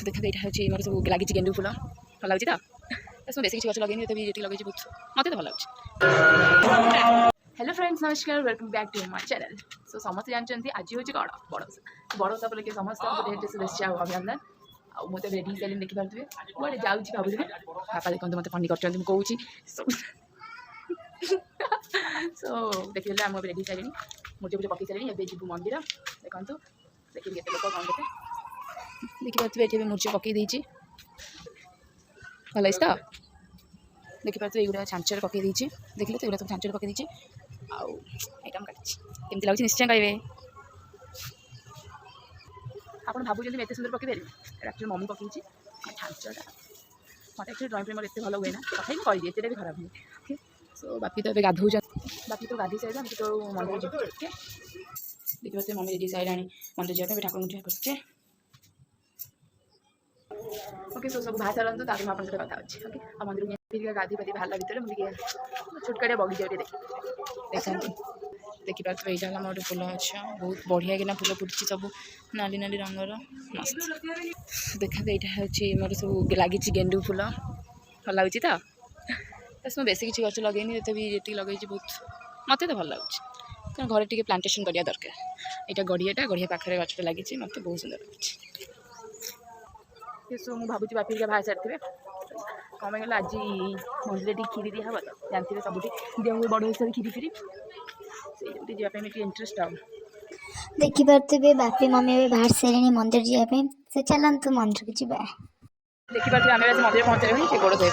देखते यहाँ हूँ मोर सब लगी गेंडू फुल भल लगे तो बेस किसी गच लगे ये लगे बहुत मत तो भल लगे। हेलो फ्रेंड्स नमस्कार welcome back to my channel. So समस्त जानते आज हूँ कौन बड़ोसा बोले कि समस्त शुभेच्छा और अभिनंदन। आ मुझे रेडी सारे देखिपे कौटे जाऊँगी भाव बापा देखते मत फनी कर कौन सो देखिए आम रेडी सारे मुझे मुझे पकई सारे ये जीव मंदिर देखो देखिए केते लोक कौन के देखिपे ये मुझे पकई देती भल तो देखिपे युवा छांचर पकई देती देखिए तो युवा सब छांचर पकई देती आईटम काटी केमती लगे निश्चय कहे आप भावुँ एत सुंदर पकई पारे एक्चुअली मम्मी पकई छांचटा मत एक्चुअली ड्रॉइंग प्रेम एत भल हुए ना तथा कर दिए भी खराब हुए। सो बापी तो गाधौ बापी तो गाधी साइड तो मंदिर जी देखिए मम्मी रेडी साइड मंदिर जाए ठाकुर पूजा कर ओके। सो सब बाहर सारूँ ताकि आप कथा अच्छे ओके आ मंदिर फिर गाधी पाधी बाहर भितर मुझे छोटकाटिया बगीचा देखते देखिए यहाँ आम गोटे फुल अच्छा बहुत बढ़िया कि फुल फुटी सब नाली नाली रंगर मस्त देखते यहाँ हूँ मोर सब लगी गेंडू फुल भल लगे तो मुझे बेस किसी गच लगे ये लगे बहुत मत तो भल लगे क्या घर टे प्लांटेसन करा दरकार यहाँ गड़ियाटा गड़िया पाखे गचटा लगी मत बहुत सुंदर लगे। सो मुझे भावी बापी बाहर सारी कम गला आज मंदिर टी खीरी दिहब तो जानते सब दिया हुए बड़ हिसाब से खीरी फिरी से जावाई इंटरेस्ट आ देखिपे बापी मम्मी भी बाहर सारे मंदिर जावाई से चलतु मंदिर को जा देखिए आम मंदिर पहुँचे गोड़ धोते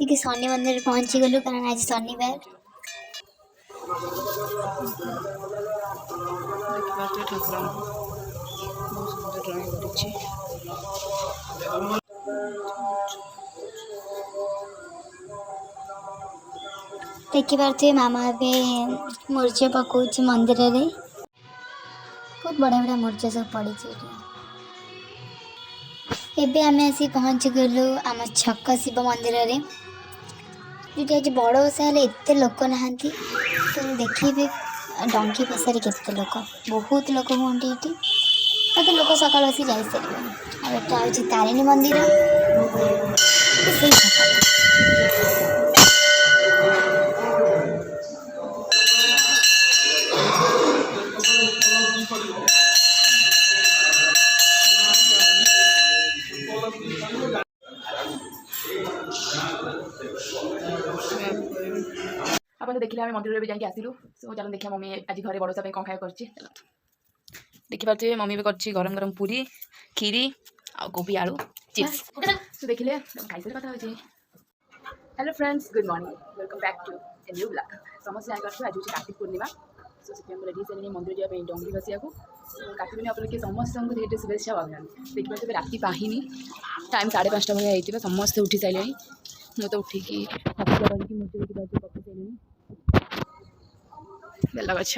कि शनि मंदिर पहुंची गलु कारण आज शनिवार देखिपे मामा भी मूर्ज पकाउछ मंदिर रे बहुत बढ़िया बढ़िया मूर्ज सब पड़ी एबे आम आसी पहुँची गलु आम छक शिव मंदिर रे ये आज बड़ ओषा एत लोक नहांती तो देखिए डंकी पसारे केते लोक बहुत लोक हमें ये मतलब लोक सकाल आसी जा सारे आटा हूँ तारिणी मंदिर आप देखिए आम मंदिर भी जाकि आसलु सो चलो देखिए मम्मी आज घर बड़ोसा कौन खाया कर देखिपे मम्मी भी कर गरम गरम पूरी खीरी आ गोभी आलू चिप्स तो देखिए खाई कथा हो। Hello friends good morning welcome back to a new blog समस्त जाकर आज हूँ कार्तिक पूर्णिमा सो से रेडी सारे मंदिर जावाई डंगी बसिया कार्तिक पूर्णिमा उपलक्षे समस्त शुभेच्छा अभिनंदन देखिए राति पाहिनी टाइम 5:30 भाई होती समस्ते उठी सारे मुझे तो उठिकी मुझे पकई सारे बेल गछ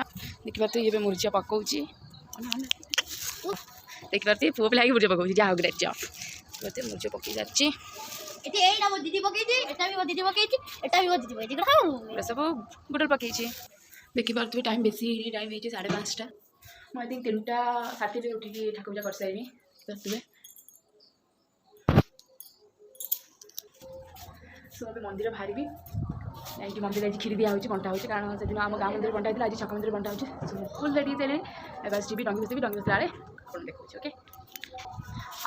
देखिए ये मुर्जा पकाऊँगी देखिए पुआ पिला मुर्जा पकाऊँगी जहाँ ग्रेट जब मुर्जा पकई जाती सब गोटल पकई देखिए टाइम बेसी टाइम होती 5:30 मुझे थिंक 3:30 उठिकी ठाकुर पूजा कर सारे देखिए सो अभी मंदिर बाहर जाकि मंदिर आज खीरी दिया बंटा हो कारण से आम गाँव मंदिर बंटा आज छक मंदिर बंटा हो फुल रेडी सारे बस जी डंगी बसबी डंगी बसला आप देखा ओके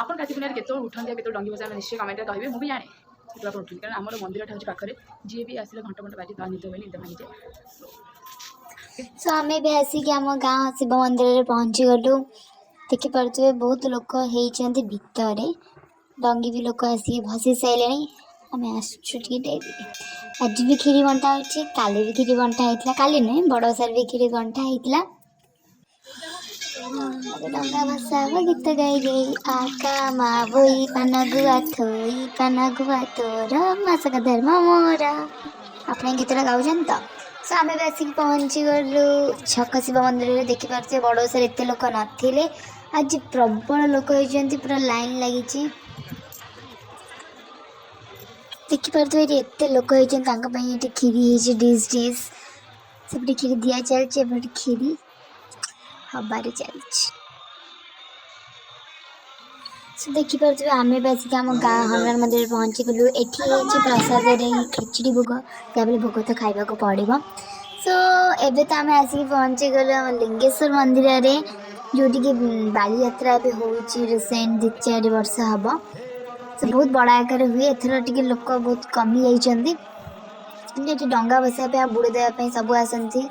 आप कार्तिक पूर्णिमा केत उठते केत डंगी बस निश्चय कमेंट कहे मुझे जाने आप उठते कारण आम मंदिर हूँ पाखे जी भी आसे घंटा घंटा बाजी निद हुए निद भांगी जाए सो आम भी आसिक आम गाँव शिव मंदिर पहुँची गलु देखिपे बहुत लोक होती भितर डंगी भी लोक आसिक भसी सारे आम आसुटे आज भी खीरी बंटा हो काली भी खीरी बंटा होता काली नुहे बड़ ओषार भी खीरी बंटा होता डंगा भसा हब गीत गाई गई आका मा बोई पान गुआ थोई पान गुआ तोर मासक धर्म मोर आपने गीतटा गाउछन तो सो आम भी आसिक पहुँची गलु छक शिव मंदिर देखिपे बड़ ओषार एत लोक नथिले आज प्रबल लोक होती पूरा लाइन लगी देखिपे ये एत लोक होती खीरी है डिश डिश सब खीरी दिया चलती खीरी हबारे चलती देखिपे आम भी आसिक आम गाँ हनुमान मंदिर पहुँची गलु एटी प्रसाद खिचड़ी भोग त्याबले भोग तो खाइबा पड़ो सो एबे तो आम आसिक पहुँची गलु आम लिंगेश्वर मंदिर रे जोटी कि बाली यात्रा भी होची रिसेंट 2-4 वर्ष हम से बहुत बड़ा आकार हुए एथर टिके लोक बहुत कमी जाइए डंगा बसाया बुड़ी देवाई सब आसती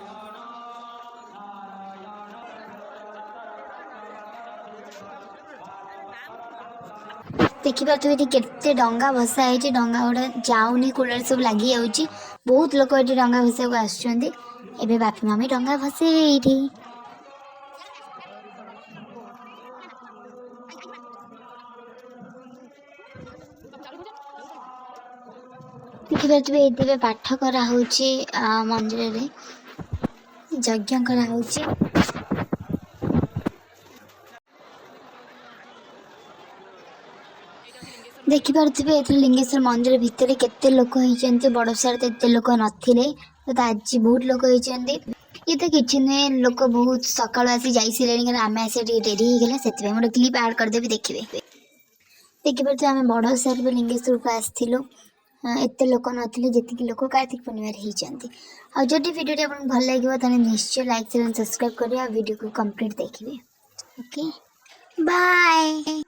देखिपे केते डंगा भसा है डंगा गुड़ा जाऊनी कूलर सब लगी जाऊँगी बहुत लोग ये डंगा भसा को आसुँच एबे बापी मम्मी डंगा भसे ये देखिपे ये पाठ कराऊँगी मंदिर रे यज्ञ कराऊँगी देखिपे लिंगेश्वर मंदिर भितर केते लोक होती बड़ सार तो एत लोक नथिले तो आज बहुत लोक होती ये तो किसी नुहे लोक बहुत सकाल आसी जाइए आम आस डेरी होगा से गोटे क्लीप आड करदेवी देखिपे आम बड़ सार लिंगेश्वर को आसलु एत लोक नथिले जी लोक कार्तिक पूर्णिमा होती आदि भिडियो आपको भल लगे तो निश्चय लाइक शेयर सब्सक्राइब करें वीडियो को कंप्लीट देखिए ओके बाय।